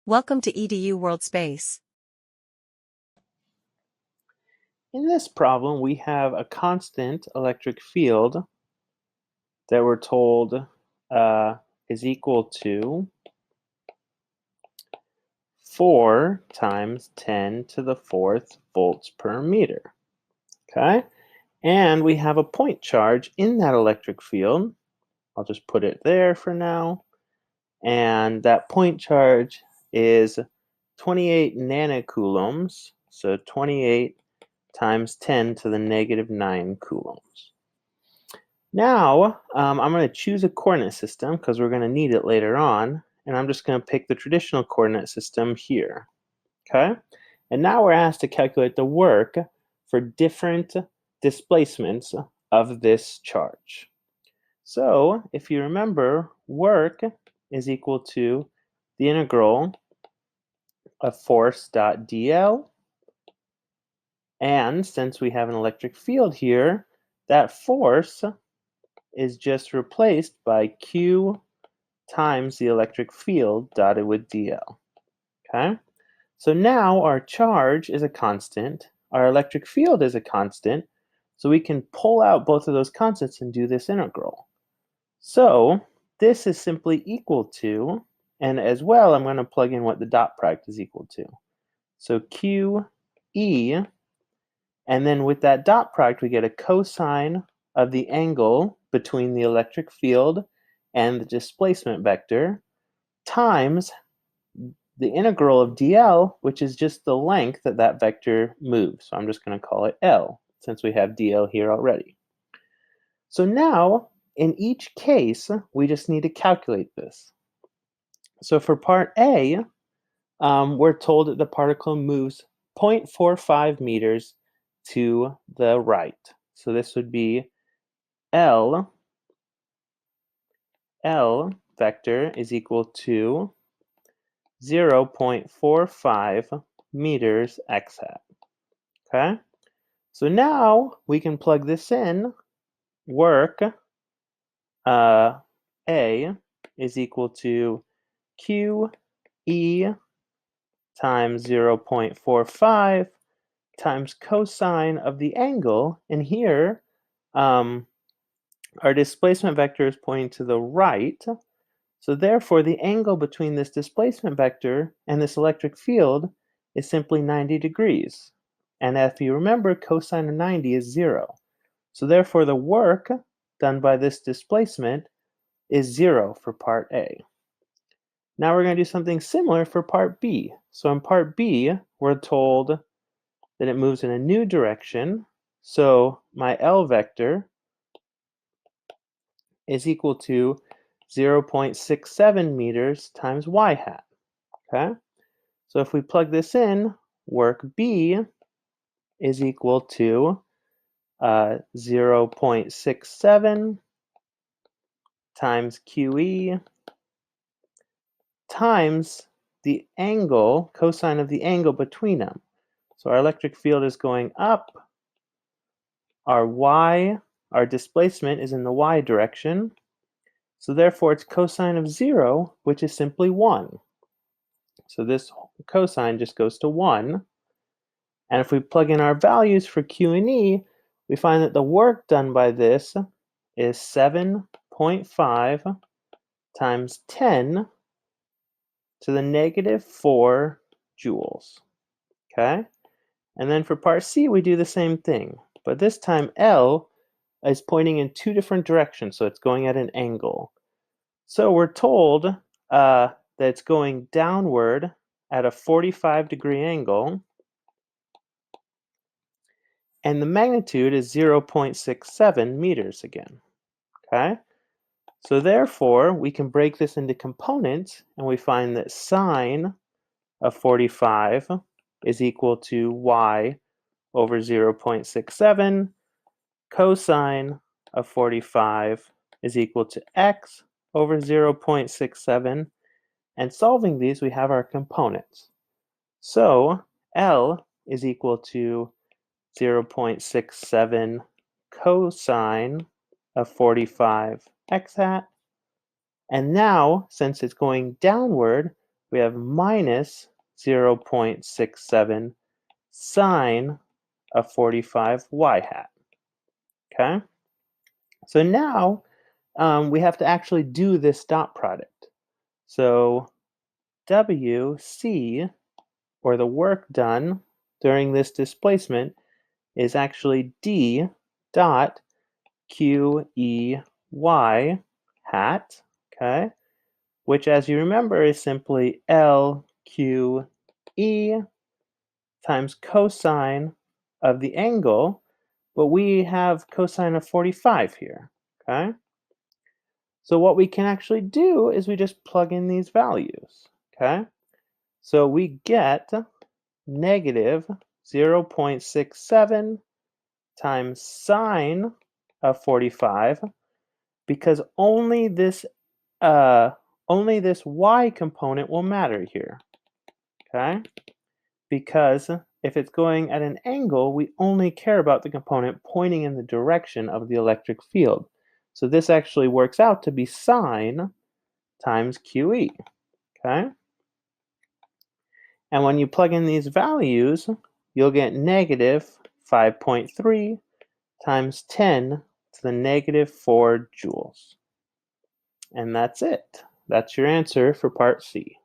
Welcome to EDU World Space. In this problem, we have a constant electric field that we're told is equal to 4 times 10 to the 4th volts per meter. Okay? And we have a point charge in that electric field. I'll just put it there for now. And that point charge is 28 nanocoulombs, so 28 times 10 to the negative 9 coulombs. Now, I'm going to choose a coordinate system because we're going to need it later on, and I'm just going to pick the traditional coordinate system here, okay? And now we're asked to calculate the work for different displacements of this charge. So, if you remember, work is equal to the integral of force dot dl, and since we have an electric field here, that force is just replaced by Q times the electric field dotted with dl. Okay? So now our charge is a constant, our electric field is a constant, so we can pull out both of those constants and do this integral. So this is simply equal to, and as well I'm going to plug in what the dot product is equal to. So QE, and then with that dot product we get a cosine of the angle between the electric field and the displacement vector times the integral of dl, which is just the length that that vector moves. So I'm just going to call it L, since we have dl here already. So now, in each case, we just need to calculate this. So for part A, we're told that the particle moves 0.45 meters to the right. So this would be L vector is equal to 0.45 meters x hat. Okay? So now we can plug this in. Work A is equal to QE times 0.45 times cosine of the angle. And here, our displacement vector is pointing to the right. So therefore, the angle between this displacement vector and this electric field is simply 90 degrees. And if you remember, cosine of 90 is 0. So therefore, the work done by this displacement is 0 for part A. Now we're going to do something similar for part B. So in part B, we're told that it moves in a new direction. So my L vector is equal to 0.67 meters times y hat. Okay? So if we plug this in, work B is equal to 0.67 times QE times the angle, cosine of the angle between them. So our electric field is going up. Our displacement is in the y direction. So therefore it's cosine of 0, which is simply 1. So this cosine just goes to 1. And if we plug in our values for Q and E, we find that the work done by this is 7.5 times 10 to the negative 4 joules. Okay? And then for part C, we do the same thing. But this time L is pointing in two different directions, so it's going at an angle. So we're told that it's going downward at a 45-degree angle, and the magnitude is 0.67 meters again. Okay? So therefore, we can break this into components, and we find that sine of 45 is equal to y over 0.67. Cosine of 45 is equal to x over 0.67. And solving these, we have our components. So L is equal to 0.67 cosine of 45 x hat. And now, since it's going downward, we have minus 0.67 sine of 45 y hat. Okay? So now we have to actually do this dot product. So WC, or the work done during this displacement, is actually D dot QEY hat, okay? Which, as you remember, is simply LQE times cosine of the angle, but we have cosine of 45 here, okay? So what we can actually do is we just plug in these values, okay? So we get negative 0.67 times sine of 45, because only this y component will matter here, okay? Because if it's going at an angle, we only care about the component pointing in the direction of the electric field. So this actually works out to be sine times QE, okay? And when you plug in these values, you'll get negative 5.3 times 10 to the negative 4 joules. And that's it. That's your answer for part C.